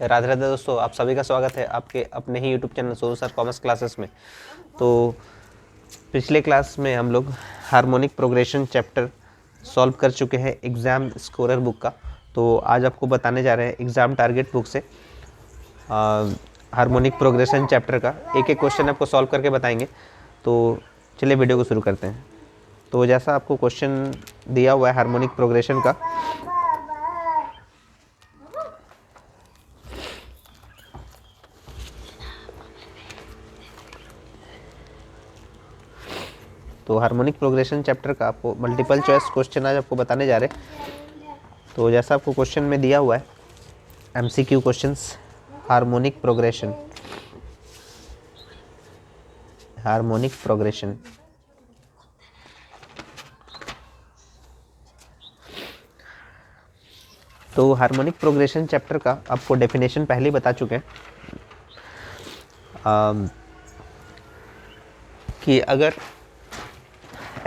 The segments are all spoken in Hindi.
राधे राधे दोस्तों, आप सभी का स्वागत है आपके अपने ही YouTube channel Sonu sir commerce classes में। तो पिछले क्लास में हम लोग हार्मोनिक प्रोग्रेशन चैप्टर सॉल्व कर चुके हैं एग्ज़ाम स्कोरर बुक का। तो आज आपको बताने जा रहे हैं एग्ज़ाम टारगेट बुक से हार्मोनिक प्रोग्रेशन चैप्टर का एक एक क्वेश्चन आपको सॉल्व करके बताएंगे। तो चलिए वीडियो को शुरू करते हैं। तो जैसा आपको क्वेश्चन दिया हुआ है हार्मोनिक प्रोग्रेशन का, तो हार्मोनिक प्रोग्रेशन चैप्टर का आपको मल्टीपल चॉइस क्वेश्चन आज आपको बताने जा रहे हैं। तो जैसा आपको क्वेश्चन में दिया हुआ है एमसीक्यू क्वेश्चंस, हार्मोनिक प्रोग्रेशन तो हार्मोनिक प्रोग्रेशन चैप्टर का आपको डेफिनेशन पहले ही बता चुके हैं कि अगर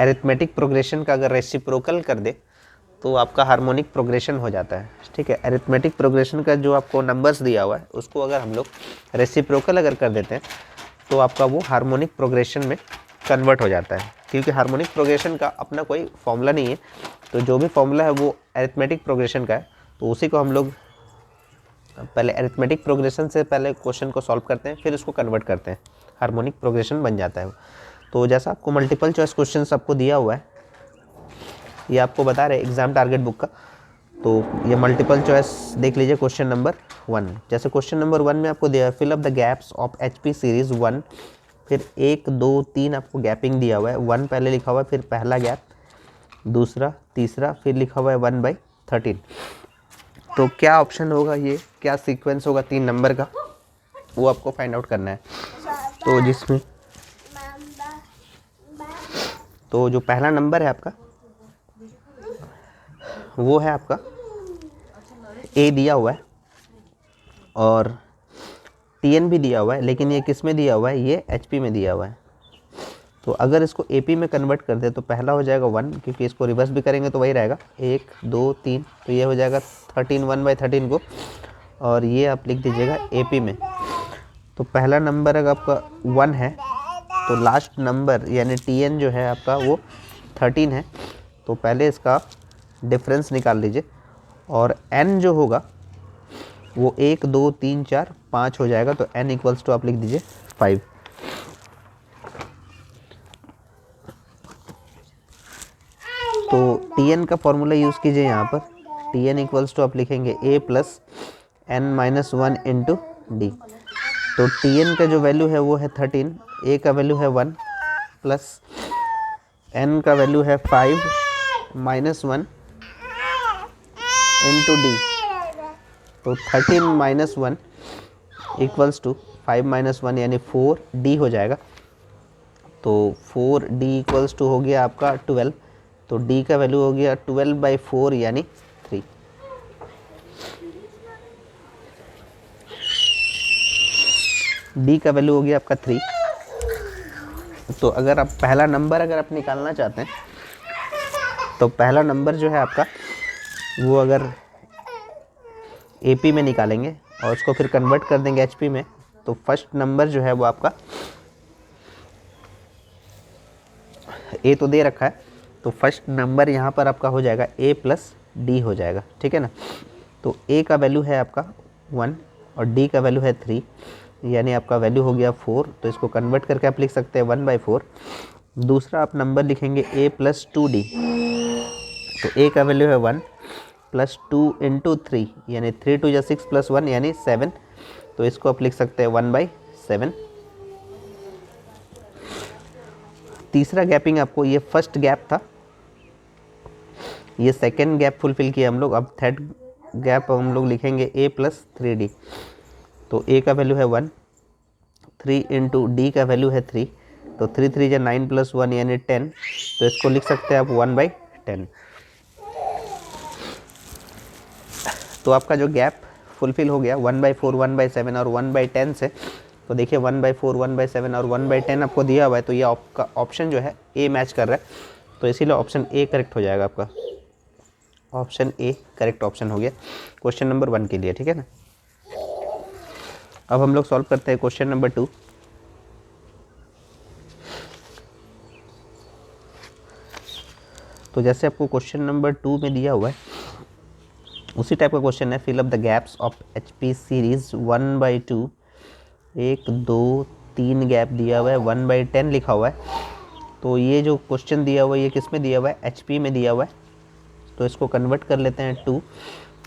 एरिथमेटिक प्रोग्रेशन का अगर रेसिप्रोकल कर दे तो आपका हार्मोनिक प्रोग्रेशन हो जाता है। ठीक है, एरिथमेटिक प्रोग्रेशन का जो आपको नंबर्स दिया हुआ है उसको अगर हम लोग रेसिप्रोकल अगर कर देते हैं तो आपका वो हार्मोनिक प्रोग्रेशन में कन्वर्ट हो जाता है, क्योंकि हार्मोनिक प्रोग्रेशन का अपना कोई फॉर्मूला नहीं है। तो जो भी फॉर्मूला है वो एरिथमेटिक प्रोग्रेशन का है, तो उसी को हम लोग पहले एरिथमेटिक प्रोग्रेशन से पहले क्वेश्चन को सॉल्व करते हैं, फिर उसको कन्वर्ट करते हैं, हार्मोनिक प्रोग्रेशन बन जाता है। तो जैसा आपको मल्टीपल चॉइस क्वेश्चंस आपको दिया हुआ है, ये आपको बता रहे एग्जाम टारगेट बुक का। तो ये मल्टीपल चॉइस देख लीजिए। क्वेश्चन नंबर 1, जैसे क्वेश्चन नंबर 1 में आपको दिया है fill up the gaps of HP series 1, फिर 1 2 3 आपको गैपिंग दिया हुआ है। 1 पहले लिखा हुआ है, फिर पहला गैप, दूसरा, तीसरा, फिर लिखा हुआ है 1/13। तो क्या ऑप्शन होगा, ये क्या सीक्वेंस होगा 3 नंबर का, वो आपको फाइंड आउट करना है। तो जिसमें तो जो पहला नंबर है आपका वो है आपका ए दिया हुआ है और टीएन भी दिया हुआ है, लेकिन ये किस में दिया हुआ है, ये एचपी में दिया हुआ है। तो अगर इसको एपी में कन्वर्ट कर दे तो पहला हो जाएगा 1, क्योंकि इसको रिवर्स भी करेंगे तो वही रहेगा 1 2 3, तो ये हो जाएगा 13 1/13 को, और ये आप लिख दीजिएगा एपी में। तो पहला नंबर अगर आपका 1 है तो लास्ट नंबर यानी टीएन जो है आपका वो 13 है। तो पहले इसका डिफरेंस निकाल लीजिए, और n जो होगा वो 1 2 3 4 5 हो जाएगा। तो n इक्वल्स टू आप लिख दीजिए 5। तो tn का फॉर्मूला यूज़ कीजिए यहाँ पर। tn इक्वल्स टू आप लिखेंगे a plus n-1 into D. तो tn का जो वैल्यू है वो है 13, a का वैल्यू है 1 प्लस n का वैल्यू है 5 -1 इंटू डी। तो 13 - 1 इक्वल्स टू 5 - 1 यानी 4d हो जाएगा। तो 4d इक्वल्स टू हो गया आपका 12। तो d का वैल्यू हो गया 12/4 यानी 3। d का वैल्यू हो गया आपका 3। तो अगर आप पहला नंबर अगर आप निकालना चाहते हैं तो पहला नंबर जो है आपका वो अगर एपी में निकालेंगे और उसको फिर कन्वर्ट कर देंगे एचपी में, तो फर्स्ट नंबर जो है वो आपका ए तो दे रखा है, तो फर्स्ट नंबर यहाँ पर आपका हो जाएगा ए प्लस डी हो जाएगा। ठीक है ना। तो ए का वैल्यू है आपका 1 और डी का वैल्यू है 3, यानी आपका वैल्यू हो गया 4। तो इसको कन्वर्ट करके आप लिख सकते हैं 1/4। दूसरा आप नंबर लिखेंगे ए प्लस 2d। तो ए का वैल्यू है 1 प्लस 2 इंटू 3 यानी 3 2 6 प्लस 1 यानी 7। तो इसको आप लिख सकते हैं 1/7। तीसरा गैपिंग आपको, ये फर्स्ट गैप था, ये सेकेंड गैप फुलफिल किया हम लोग। अब थर्ड गैप हम लोग लिखेंगे a प्लस 3d। तो a का वैल्यू है 1, 3 इंटू डी का वैल्यू है 3। तो 3 3 या 9 + 1 यानी 10। तो इसको लिख सकते हैं आप 1/10। तो आपका जो गैप फुलफिल हो गया 1/4 1/7 और 1/10 से। तो देखिए 1/4 1/7 और 1/10 आपको दिया हुआ है, तो ये आपका ऑप्शन जो है ए मैच कर रहा है। तो इसीलिए ऑप्शन ए करेक्ट हो जाएगा आपका। ऑप्शन ए करेक्ट ऑप्शन हो गया क्वेश्चन नंबर 1 के लिए। ठीक है ना। अब हम लोग सॉल्व करते हैं क्वेश्चन नंबर 2। तो जैसे आपको क्वेश्चन नंबर 2 में दिया हुआ है उसी टाइप का क्वेश्चन है। Fill up the gaps of HP series 1/2। 1 2 3 gap दिया हुआ है, 1/10 लिखा हुआ है। तो ये जो क्वेश्चन दिया हुआ है ये किस में दिया हुआ है, HP में दिया हुआ है। तो इसको कन्वर्ट कर लेते हैं 2।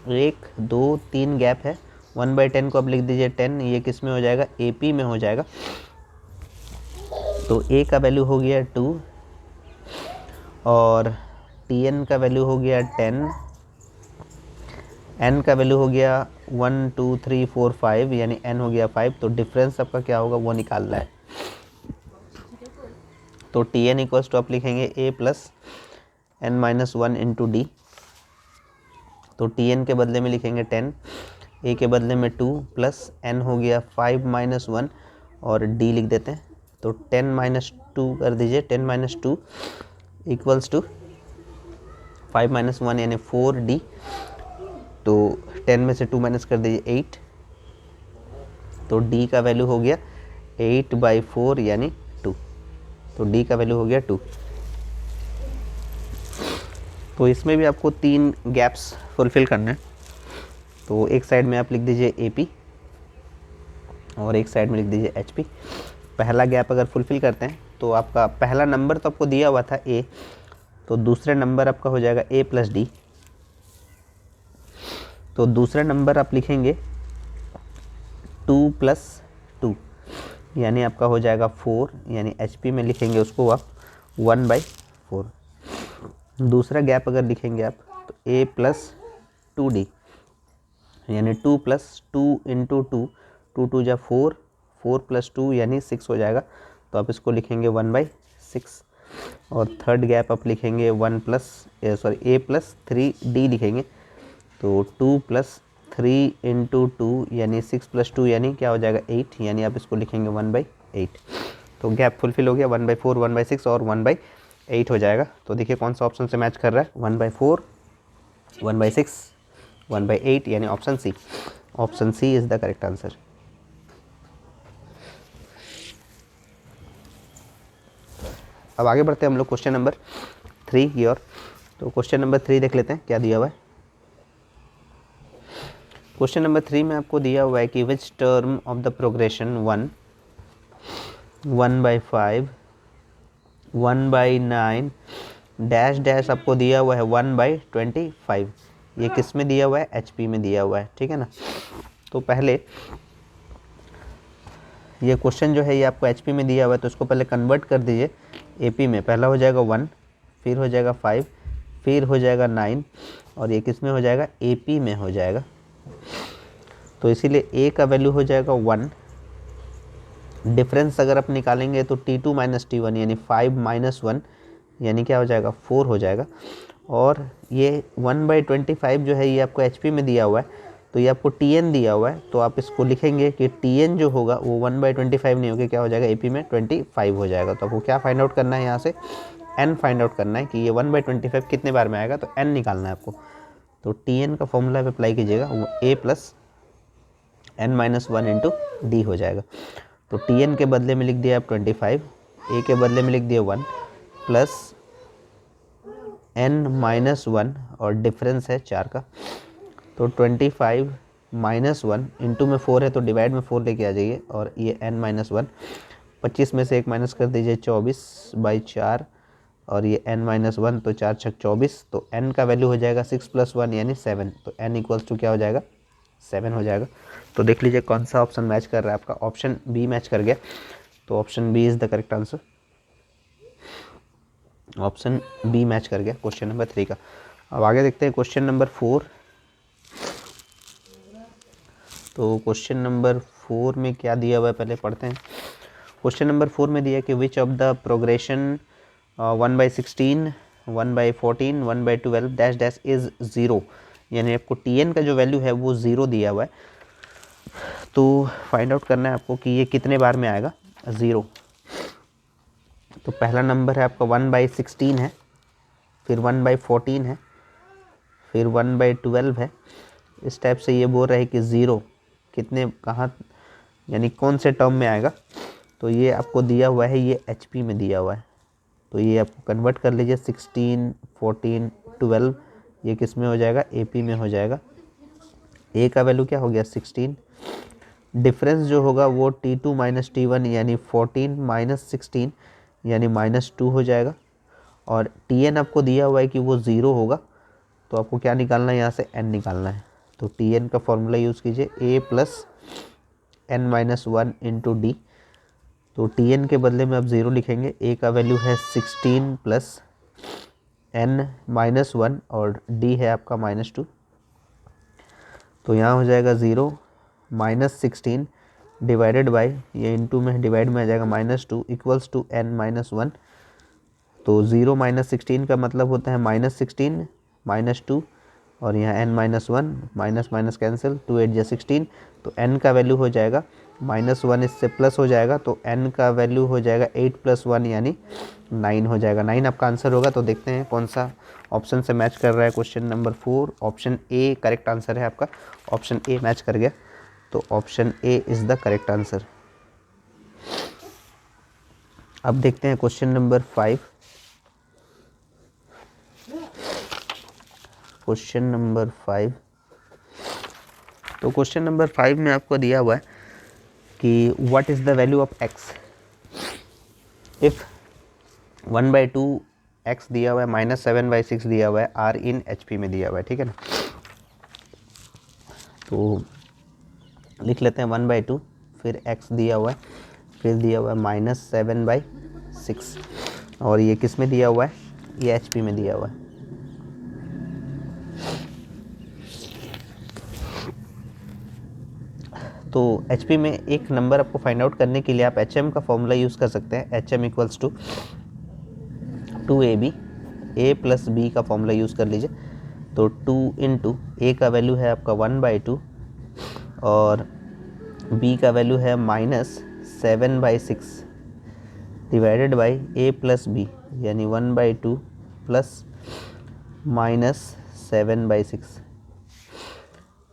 1 2 3 गैप है, 1/10 को आप लिख दीजिए 10। ये किस में हो जाएगा, AP में हो जाएगा। तो A का वैल्यू हो गया 2 और TN का वैल्यू हो गया 10, N का वैल्यू हो गया 1 2 3 4 5, यानी N हो गया 5। तो डिफरेंस आपका क्या होगा वो निकालना है। तो TN इक्वल्स टू आप लिखेंगे A plus N-1 into D। तो TN के बदले में लिखेंगे 10, A के बदले में 2 प्लस N हो गया 5-1 और D लिख देते हैं। तो 10-2 कर दीजिए, 10-2 इक्वल्स टू 5-1 यानी 4D। तो 10 में से 2 माइनस कर दीजिए 8। तो D का वैल्यू हो गया 8/4 यानी 2। तो D का वैल्यू हो गया 2। तो इसमें भी आपको 3 गैप्स फुलफिल करने हैं। तो एक साइड में आप लिख दीजिए AP और एक साइड में लिख दीजिए HP। पहला गैप अगर फुलफिल करते हैं तो आपका पहला नंबर तो आपको दिया हुआ था A, तो दूसरा नंबर आपका हो जाएगा A प्लस D। तो दूसरा नंबर आप लिखेंगे 2 प्लस 2 यानी आपका हो जाएगा 4, यानी HP में लिखेंगे उसको आप 1/4। दूसरा गैप अगर लिखेंगे आप तो A प्लस 2D यानी 2 प्लस 2 इंटू 2, 2 2 जा 4, 4 प्लस 2 यानी 6 हो जाएगा। तो आप इसको लिखेंगे 1/6। और थर्ड गैप आप लिखेंगे A प्लस 3D लिखेंगे। तो 2 प्लस 3 इंटू 2 यानी 6 प्लस 2 यानी क्या हो जाएगा 8, यानी आप इसको लिखेंगे 1/8। तो गैप फुलफिल हो गया, 1/4 1/6 और 1/8 हो जाएगा। तो देखिए कौन सा ऑप्शन से मैच कर रहा है, 1/4 1/6 1/8 यानी option C. Option C is the correct answer. अब आगे बढ़ते हैं हम लोग क्वेश्चन नंबर 3 की ओर। तो क्वेश्चन नंबर 3 देख लेते हैं क्या दिया हुआ है। क्वेश्चन नंबर 3 में आपको दिया हुआ है कि which term of the progression 1/5 1/9 dash dash आपको दिया हुआ है 1/25। ये किस में दिया हुआ है, HP में दिया हुआ है, ठीक है ना। तो पहले ये क्वेश्चन जो है ये आपको HP में दिया हुआ है, तो इसको पहले कन्वर्ट कर दीजिए AP में। पहला हो जाएगा 1, फिर हो जाएगा 5, फिर हो जाएगा 9 और ये किस में हो जाएगा, AP में हो जाएगा। तो इसीलिए A का वैल्यू हो जाएगा 1। डिफरेंस अगर आप निकालेंगे तो T2 माइनस T1 यानी 5-1 यानी क्या हो जाएगा 4 हो जाएगा। और ये 1/25 जो है ये आपको HP में दिया हुआ है, तो ये आपको TN दिया हुआ है। तो आप इसको लिखेंगे कि TN जो होगा वो 1/25 नहीं होगा, क्या हो जाएगा AP में 25 हो जाएगा। तो आपको क्या फाइंड आउट करना है, यहाँ से N फाइंड आउट करना है कि ये 1/25 कितने बार में आएगा, तो N निकालना है आपको। तो TN का फॉर्मूला पे अप्लाई कीजिएगा, वो A plus N-1 into D हो जाएगा। तो TN के बदले में लिख दिया आप 25, A के बदले में लिख दिया 1 प्लस N-1 और डिफरेंस है 4 का। तो 25 -1 इंटू में 4 है तो डिवाइड में 4 लेके आ जाइए। और ये N-1 25 में से 1 माइनस कर दीजिए 24/4 और ये N-1 तो 4 छक 24। तो N का वैल्यू हो जाएगा 6 + 1 यानी 7। तो N इक्वल्स टू क्या हो जाएगा, 7 हो जाएगा। तो देख लीजिए कौन सा ऑप्शन मैच कर रहा है आपका, ऑप्शन बी मैच कर गया। तो option B is the correct answer. Option B match कर गया क्वेश्चन नंबर 3 का। अब आगे देखते हैं क्वेश्चन नंबर 4। तो क्वेश्चन नंबर 4 में क्या दिया हुआ है पहले पढ़ते हैं। क्वेश्चन नंबर 4 में दिया है कि which of the progression 1/16 1/14 1/12 dash dash is 0, यानी आपको TN का जो वैल्यू है वो 0 दिया हुआ है। तो फाइंड आउट करना है आपको कि ये कितने बार में आएगा 0। तो पहला नंबर है आपका 1/16 है, फिर 1/14 है, फिर 1/12 है। इस टाइप से ये बोल रहा है कि 0 कितने कहाँ यानी कौन से टर्म में आएगा, तो ये आपको दिया हुआ है, ये HP में दिया हुआ है, तो ये आपको कन्वर्ट कर लीजिए 16, 14, 12, ये किस में हो जाएगा, AP में हो जाएगा। A का वैल्यू क्या हो गया 16, डिफरेंस जो होगा वो T2 माइनस T1 यानी 14 माइनस 16 यानी -2 हो जाएगा। और Tn आपको दिया हुआ है कि वो 0 होगा, तो आपको क्या निकालना है, यहाँ से n निकालना है। तो Tn का फॉर्मूला यूज़ कीजिए, a plus n minus 1 into D. तो Tn के बदले में आप 0 लिखेंगे, a का वैल्यू है 16 प्लस n माइनस 1 और d है आपका -2। तो यहाँ हो जाएगा 0 माइनस 16 डिवाइडेड बाई, ये इंटू में डिवाइड में आ जाएगा -2 इक्वल्स टू n माइनस 1। तो 0 माइनस 16 का मतलब होता है -16 -2 और यहाँ n minus 1, minus minus cancel, 2 8 16। तो n का वैल्यू हो जाएगा -1, इससे प्लस हो जाएगा, तो n का वैल्यू हो जाएगा 8 + 1 यानी 9 हो जाएगा। 9 आपका आंसर होगा। तो देखते हैं कौन सा ऑप्शन से मैच कर रहा है। Question number 4 option A correct answer है आपका, ऑप्शन ए मैच कर गया, तो option A is the correct answer. अब देखते हैं क्वेश्चन नंबर 5। क्वेश्चन नंबर 5, तो क्वेश्चन नंबर 5 में आपको दिया हुआ है कि what is the value of x if 1/2 x दिया हुआ है, -7/6 दिया हुआ है, r इन HP में दिया हुआ है, ठीक है ना। तो लिख लेते हैं 1/2, फिर x दिया हुआ है, फिर दिया हुआ है -7/6 और ये किस में दिया हुआ है, ये HP में दिया हुआ है। तो HP में एक नंबर आपको फाइंड आउट करने के लिए आप HM का फॉर्मूला यूज़ कर सकते हैं। HM equals to 2AB, A plus B का फॉर्मूला यूज़ कर लीजिए। तो 2 इंटू A का वैल्यू है आपका 1/2 और B का वैल्यू है -7/6 divided by A plus B यानी 1/2 प्लस -7/6।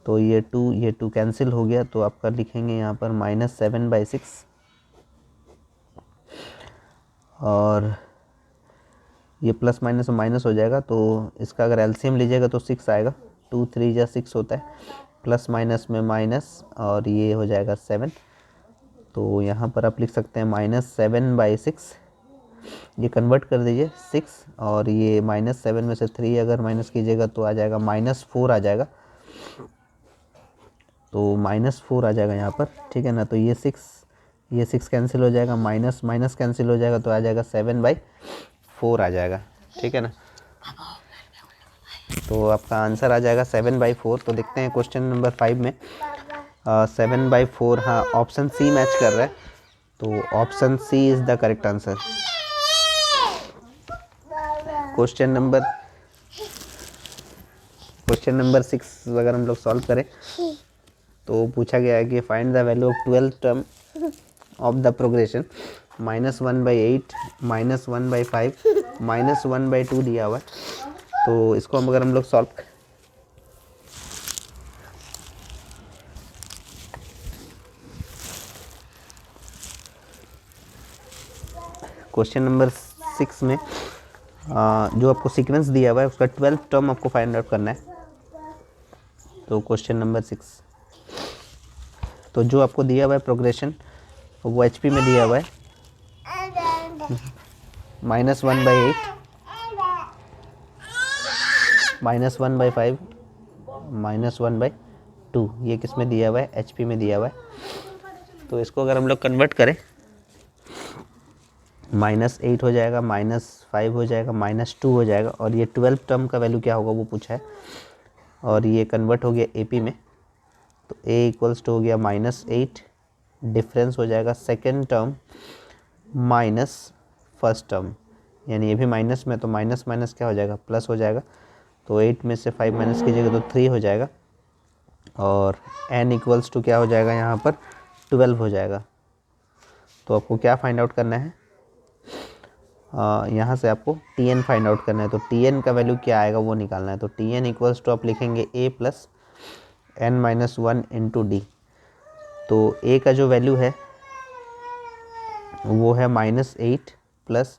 तो ये 2 कैंसिल हो गया, तो आपका लिखेंगे यहाँ पर -7/6 और ये प्लस माइनस माइनस हो जाएगा। तो इसका अगर एलसीएम लीजिएगा तो 6 आएगा, 2 3 या 6 होता है, प्लस माइनस में माइनस और ये हो जाएगा 7। तो यहाँ पर आप लिख सकते हैं -7/6, ये कन्वर्ट कर दीजिए 6 और ये -7 में से 3 अगर माइनस कीजिएगा तो आ जाएगा -4 आ जाएगा। तो -4 आ जाएगा यहाँ पर, ठीक है ना। तो ये 6 कैंसिल हो जाएगा, माइनस माइनस कैंसिल हो जाएगा, तो आ जाएगा 7/4 आ जाएगा, ठीक है ना। तो आपका आंसर आ जाएगा 7/4। तो देखते हैं क्वेश्चन नंबर 5 में 7/4, हाँ ऑप्शन सी मैच कर रहा है, तो option C is the correct answer. Question number 6 अगर हम लोग सॉल्व करें तो पूछा गया है कि find the value of 12th term of the progression -1/8, -1/5, -1/2 दिया हुआ है। तो इसको अगर हम लोग सॉल्व क्वेश्चन नंबर 6 में जो आपको सीक्वेंस दिया हुआ है उसका 12th टर्म आपको फाइंड आउट करना है। तो क्वेश्चन नंबर 6, तो जो आपको दिया हुआ है प्रोग्रेशन वो HP में दिया हुआ है, -1/8, -1/5, -1/2, ये किस में दिया हुआ है, HP में दिया हुआ है। तो इसको अगर हम लोग कन्वर्ट करें, -8 हो जाएगा, -5 हो जाएगा, -2 हो जाएगा और ये 12th टर्म का वैल्यू क्या होगा वो पूछा है और ये कन्वर्ट हो गया AP में। तो A इक्वल्स टू हो गया -8, डिफरेंस हो जाएगा second term minus first term, यानी ये भी माइनस में, तो माइनस माइनस क्या हो जाएगा, प्लस हो जाएगा। तो 8 में से 5 माइनस कीजिएगा तो 3 हो जाएगा और n इक्वल्स टू क्या हो जाएगा यहाँ पर 12 हो जाएगा। तो आपको क्या फाइंड आउट करना है, यहाँ से आपको Tn फाइंड आउट करना है। तो Tn का वैल्यू क्या आएगा वो निकालना है। तो Tn इक्वल्स टू आप लिखेंगे A plus n-1 into D. तो a का जो वैल्यू है वो है -8 प्लस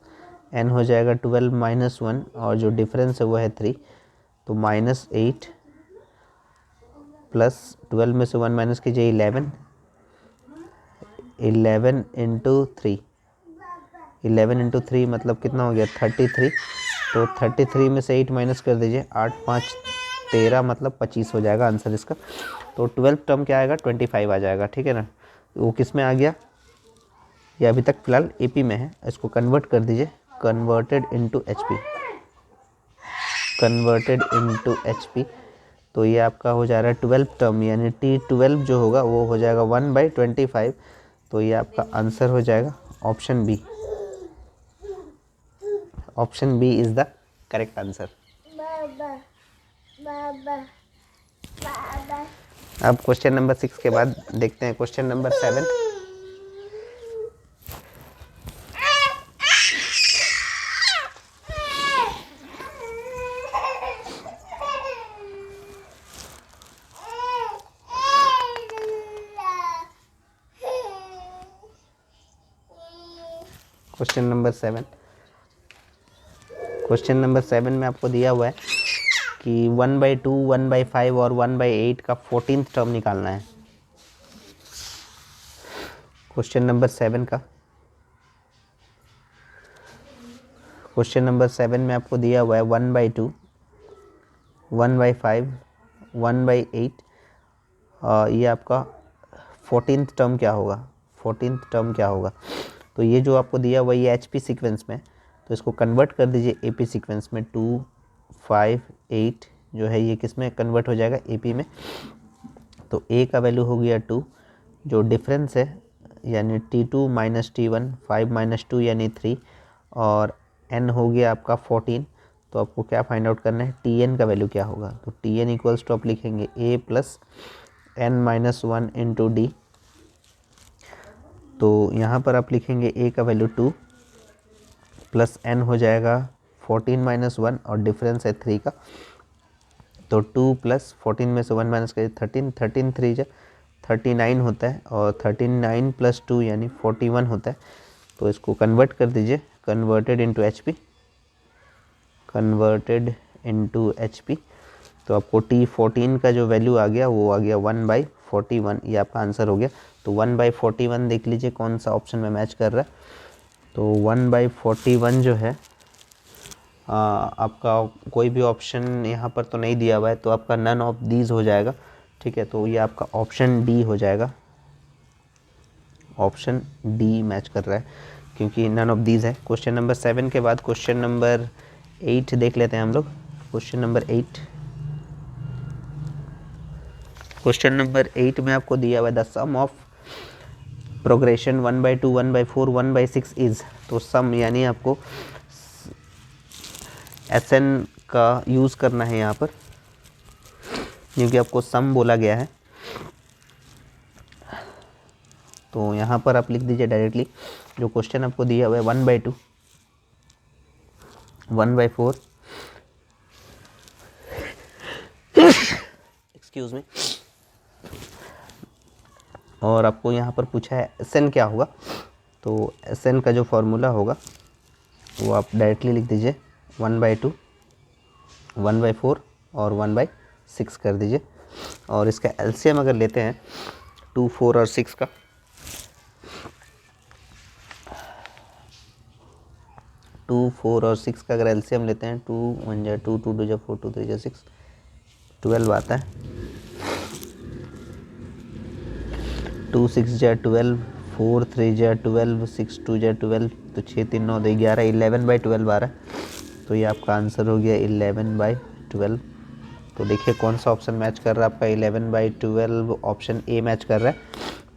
n हो जाएगा 12 - 1 और जो डिफरेंस है वो है 3। तो -8 प्लस 12 में से 1 माइनस कीजिए 11 इंटू 3, 11 इंटू 3 मतलब कितना हो गया 33। तो 33 में से 8 माइनस कर दीजिए, 8 5 13 मतलब 25 हो जाएगा आंसर इसका। तो 12 टर्म क्या आएगा 25 आ जाएगा, ठीक है ना। वो किस में आ गया, ये अभी तक फिलहाल एपी में है, इसको कन्वर्ट कर दीजिए, converted into HP, converted into HP. तो ये आपका हो जा रहा है 12 टर्म, यानी T12 जो होगा वो हो जाएगा 1/25। तो ये आपका आंसर हो जाएगा option B. Option B is the correct answer. अब क्वेश्चन नंबर 6 के बाद देखते हैं question number 7। Question number 7, question number 7 में आपको दिया हुआ है कि 1/2, 1/5 और 1/8 का 14th टर्म निकालना है। क्वेश्चन नंबर 7 का, क्वेश्चन नंबर 7 में आपको दिया हुआ है 1/2, 1/5, 1/8, ये आपका 14th टर्म क्या होगा, 14th टर्म क्या होगा। तो ये जो आपको दिया हुआ ये एचपी सीक्वेंस में, तो इसको कन्वर्ट कर दीजिए एपी सीक्वेंस में। 2 5 8 जो है ये किस में कन्वर्ट हो जाएगा, एपी में। तो ए का वैल्यू हो गया 2, जो डिफरेंस है यानी T2 - T1, 5 - 2 यानी 3, और n हो गया आपका 14। तो आपको क्या फाइंड आउट करना है, Tn का वैल्यू क्या होगा। तो Tn इक्वल्स टू आप लिखेंगे a plus n - 1 into D. तो यहाँ पर आप लिखेंगे a का वैल्यू 2 प्लस n हो जाएगा 14 - 1 और डिफरेंस है 3 का। तो 2 प्लस 14 में से 1 माइनस करिए 13, 13 3 जा 39 होता है, और 39 प्लस 2 यानी 41 होता है। तो इसको कन्वर्ट कर दीजिए, converted into HP, converted into HP. तो आपको T14 का जो वैल्यू आ गया वो आ गया 1/41, ये आपका आंसर हो गया। तो 1/41 देख लीजिए कौन सा ऑप्शन में मैच कर रहा है। तो 1/41 जो है आपका कोई भी ऑप्शन यहाँ पर तो नहीं दिया हुआ है, तो आपका नन ऑफ दीज हो जाएगा, ठीक है। तो ये आपका ऑप्शन डी हो जाएगा, ऑप्शन डी मैच कर रहा है क्योंकि नन ऑफ दीज है। क्वेश्चन नंबर 7 के बाद क्वेश्चन नंबर 8 देख लेते हैं हम लोग। क्वेश्चन नंबर 8, क्वेश्चन नंबर 8 में आपको दिया हुआ है the sum of progression 1/2, 1/4, 1/6 is. तो सम यानी आपको SN का यूज़ करना है यहाँ पर, क्योंकि आपको सम बोला गया है। तो यहाँ पर आप लिख दीजिए डायरेक्टली जो क्वेश्चन आपको दिया हुआ है 1/2, 1/4, एक्सक्यूज मी, और आपको यहाँ पर पूछा है SN क्या होगा। तो SN का जो फॉर्मूला होगा वो आप डायरेक्टली लिख दीजिए 1/2, 1/4 और 1/6 कर दीजिए। और इसका एलसीएम अगर लेते हैं 2, 4 और 6 का, 2, 4 और 6 का अगर एलसीएम लेते हैं 2 1 जा 2, 2 2 जा 4, 2 3 जा 6, 12 आता है। 2 6 जा 12, 4 3 जा 12, 6 2 जा 12, तो 6 3 9 2 11, 11/12 आ रहा है। तो ये आपका आंसर हो गया 11/12। तो देखिए कौन सा ऑप्शन मैच कर रहा है आपका 11/12, ऑप्शन ए मैच कर रहा है।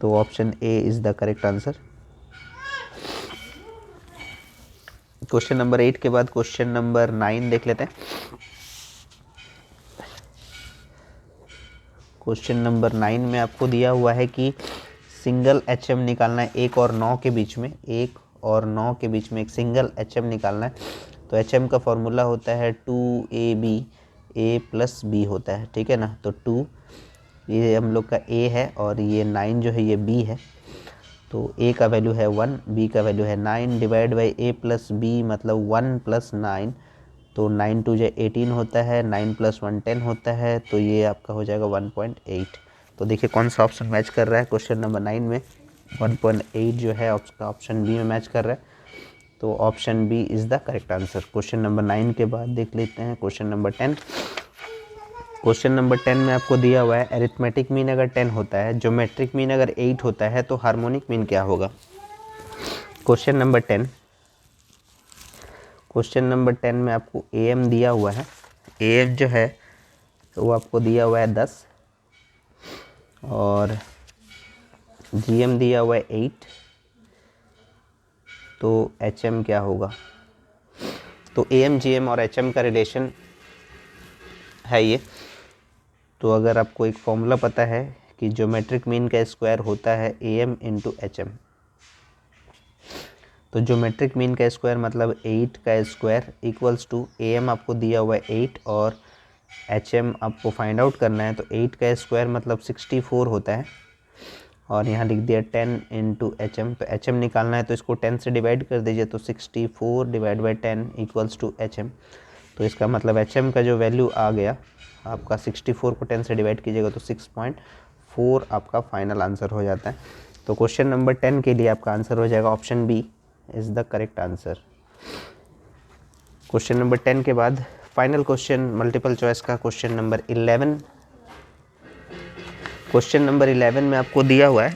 तो option A is the correct answer. Question number 8 के बाद क्वेश्चन नंबर 9 देख लेते हैं। क्वेश्चन नंबर 9 में आपको दिया हुआ है कि सिंगल HM निकालना है 1 और 9 के बीच में, 1 और 9 के बीच में एक सिंगल HM निकालना है। तो HM का फॉर्मूला होता है 2AB, A + B होता है, ठीक है ना। तो 2 ये हम लोग का A है और ये 9 जो है ये B है। तो A का वैल्यू है 1, B का वैल्यू है 9 divide by A plus B मतलब 1 प्लस 9। तो 9 टू जो 18 होता है, 9 प्लस 1 10 होता है, तो ये आपका हो जाएगा 1.8। तो देखिए कौन सा ऑप्शन मैच कर रहा है क्वेश्चन नंबर 9 में। 1.8 जो है ऑप्शन बी में मैच कर रहा है। तो option B is the correct answer. Question number 9 के बाद देख लेते हैं क्वेश्चन नंबर 10। क्वेश्चन नंबर 10 में आपको दिया हुआ है अरिथमेटिक मीन अगर 10 होता है, ज्योमेट्रिक मीन अगर 8 होता है, तो हार्मोनिक मीन क्या होगा। क्वेश्चन नंबर 10, क्वेश्चन नंबर 10 में आपको AM दिया हुआ है। AM जो है तो वो आपको दिया हुआ है 10 और GM दिया हुआ है 8। तो HM क्या होगा। तो AM GM और HM का रिलेशन है ये। तो अगर आपको एक फॉर्मूला पता है कि ज्योमेट्रिक मीन का स्क्वायर होता है AM इंटू HM, तो ज्योमेट्रिक मीन का स्क्वायर मतलब 8 का स्क्वायर इक्वल्स टू AM आपको दिया हुआ है 8 और HM आपको फाइंड आउट करना है। तो 8 का स्क्वायर मतलब 64 होता है और यहाँ लिख दिया 10 इंटू HM। तो HM निकालना है तो इसको 10 से डिवाइड कर दीजिए, तो 64 divide by 10 equals to HM। तो इसका मतलब HM का जो वैल्यू आ गया आपका 64 को 10 से डिवाइड कीजिएगा तो 6.4 आपका फाइनल आंसर हो जाता है। तो क्वेश्चन नंबर 10 के लिए आपका आंसर हो जाएगा option B is the correct answer. Question number 10 के बाद फाइनल क्वेश्चन मल्टीपल चॉइस का क्वेश्चन नंबर 11। क्वेश्चन नंबर 11 में आपको दिया हुआ है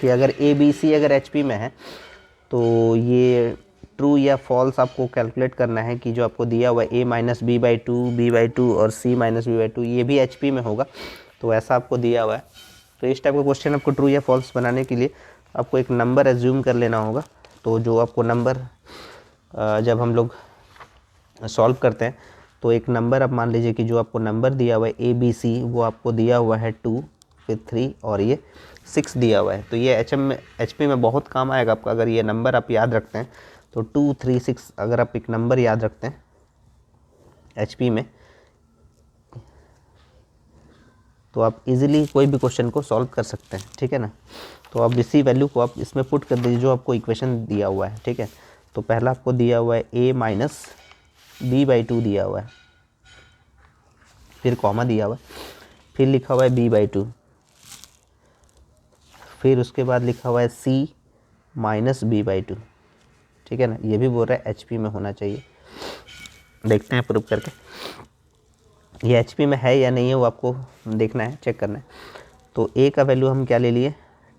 कि अगर ABC अगर HP में है तो ये ट्रू या फॉल्स आपको कैलकुलेट करना है कि जो आपको दिया हुआ है A minus B by 2, B by 2 और C माइनस B बाई 2 ये भी HP में होगा। तो ऐसा आपको दिया हुआ है। तो इस टाइप का क्वेश्चन आपको ट्रू या फॉल्स बनाने के लिए आपको एक नंबर एज्यूम कर लेना होगा। तो जो आपको नंबर जब हम लोग सॉल्व करते हैं तो एक नंबर आप मान लीजिए कि जो आपको नंबर दिया हुआ है ABC वो आपको दिया हुआ है 2 फिर 3 और ये 6 दिया हुआ है। तो ये HP में बहुत काम आएगा आपका अगर ये नंबर आप याद रखते हैं। तो 2 3 6 अगर आप एक नंबर याद रखते हैं HP में तो आप इजीली कोई भी क्वेश्चन को सॉल्व कर सकते हैं, ठीक है ना। तो आप इसी वैल्यू को आप इसमें पुट कर दीजिए जो आपको इक्वेशन दिया हुआ है, ठीक है। तो पहला आपको दिया हुआ है A माइनस B बाई 2 दिया हुआ है, फिर कॉमा दिया हुआ है, फिर लिखा हुआ है B बाई 2, फिर उसके बाद लिखा हुआ है C माइनस B बाई 2, ठीक है ना। ये भी बोल रहा है HP में होना चाहिए। देखते हैं प्रूव करके ये HP में है या नहीं है वो आपको देखना है, चेक करना है। तो A का वैल्यू हम क्या ले लिए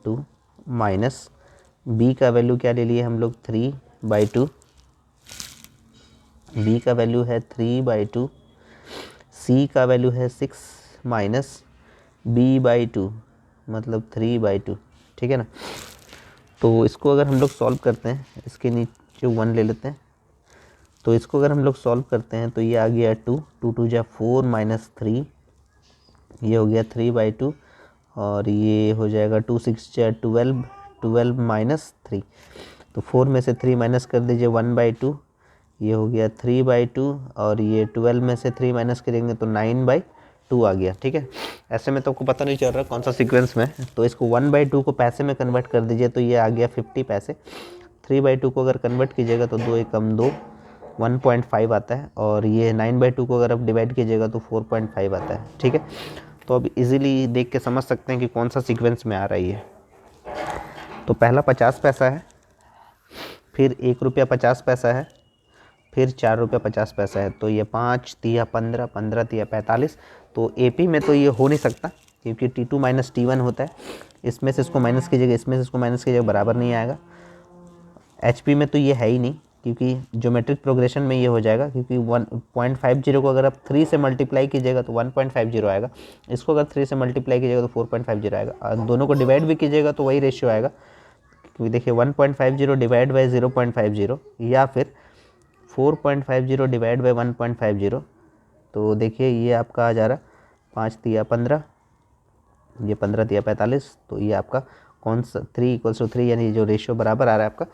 2 माइनस B का वैल्यू क्या ले लिए हम लोग 3 बाई 2, B का वैल्यू है 3 बाई 2, C का वैल्यू है 6 माइनस B बाई 2 मतलब 3 बाई 2, ठीक है ना। तो इसको अगर हम लोग सॉल्व करते हैं इसके नीचे 1 ले लेते हैं। तो इसको अगर हम लोग सॉल्व करते हैं तो ये आ गया 2 2 2 जा 4 माइनस 3, ये हो गया 3 बाई 2 और ये हो जाएगा 2 6 जा 12 12 माइनस 3। तो 4 में से 3 माइनस कर दीजिए 1 बाई 2, ये हो गया 3 बाई 2 और ये 12 में से 3 माइनस करेंगे तो 9 बाई 2 आ गया, ठीक है। ऐसे में तो आपको पता नहीं चल रहा कौन सा सीक्वेंस में। तो इसको 1 बाई 2 को पैसे में कन्वर्ट कर दीजिए तो ये आ गया 50 पैसे। 3 बाई 2 को अगर कन्वर्ट कीजिएगा तो 2 एकम 2 1.5 आता है और ये 9 बाई 2 को अगर आप डिवाइड कीजिएगा तो 4.5 आता है, ठीक है। तो अब इजीली देख के समझ सकते हैं कि कौन सा सीक्वेंस में आ रही है। तो पहला 50 पैसा है, फिर 1 रुपया 50 पैसा है, फिर 4 रुपया 50 पैसा है। तो ये 5 तिया 15 15 तिया 45। तो AP में तो ये हो नहीं सकता क्योंकि T2 माइनस T1 होता है। इसमें से इसको माइनस कीजिएगा, इसमें से इसको माइनस कीजिएगा, बराबर नहीं आएगा। HP में तो ये है ही नहीं क्योंकि ज्योमेट्रिक प्रोग्रेशन में ये हो जाएगा क्योंकि 1.50 को अगर आप 3 से मल्टीप्लाई कीजिएगा तो 1.50 आएगा। इसको अगर 3 से मल्टीप्लाई कीजिएगा तो 4.50 आएगा और दोनों को डिवाइड भी कीजिएगा तो वही रेशियो आएगा। क्योंकि देखिए 1.50 डिवाइड बाई 0.50 या फिर 4.50 डिवाइड बाई 1.50। तो देखिए ये आपका आ जा रहा 5 तिया 15, ये 15 तिया 45। तो ये आपका कौन सा 3 = 3 यानी जो रेशियो बराबर आ रहा है आपका।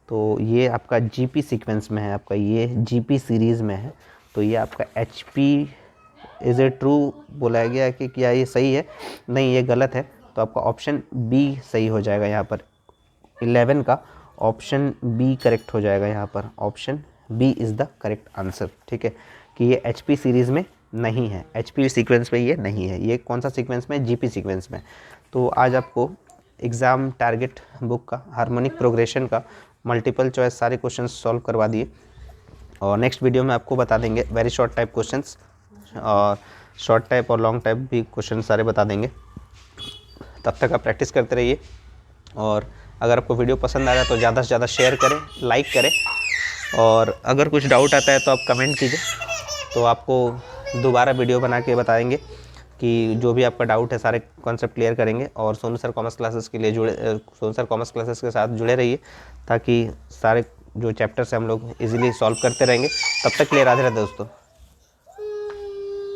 तो ये आपका GP सीक्वेंस में है, आपका ये GP सीरीज़ में है। तो ये आपका HP इज़ इट ट्रू बोला गया कि क्या ये सही है, नहीं ये गलत है। तो आपका ऑप्शन बी सही हो जाएगा यहाँ पर। 11 का ऑप्शन बी करेक्ट हो जाएगा यहाँ पर। Option B is the correct answer, ठीक है, कि ये HP सीरीज़ में नहीं है, HP सीक्वेंस में ये नहीं है। ये कौन सा सीक्वेंस में? GP सीक्वेंस में। तो आज आपको एग्ज़ाम टारगेट बुक का हार्मोनिक प्रोग्रेशन का मल्टीपल चॉइस सारे क्वेश्चन सॉल्व करवा दिए, और नेक्स्ट वीडियो में आपको बता देंगे वेरी शॉर्ट टाइप क्वेश्चंस, और शॉर्ट टाइप और लॉन्ग टाइप भी क्वेश्चन सारे बता देंगे। तब तक आप प्रैक्टिस करते रहिए, और अगर आपको वीडियो पसंद आया तो ज़्यादा से ज़्यादा शेयर करें, लाइक करें, और अगर कुछ डाउट आता है तो आप कमेंट कीजिए, तो आपको दोबारा वीडियो बना के बताएंगे कि जो भी आपका डाउट है सारे कॉन्सेप्ट क्लियर करेंगे। और सोनू सर कॉमर्स क्लासेस के लिए सोनू सर कॉमर्स क्लासेस के साथ जुड़े रहिए, ताकि सारे जो चैप्टर्स हैं हम लोग इजीली सॉल्व करते रहेंगे। तब तक के लिए राधे राधे दोस्तों।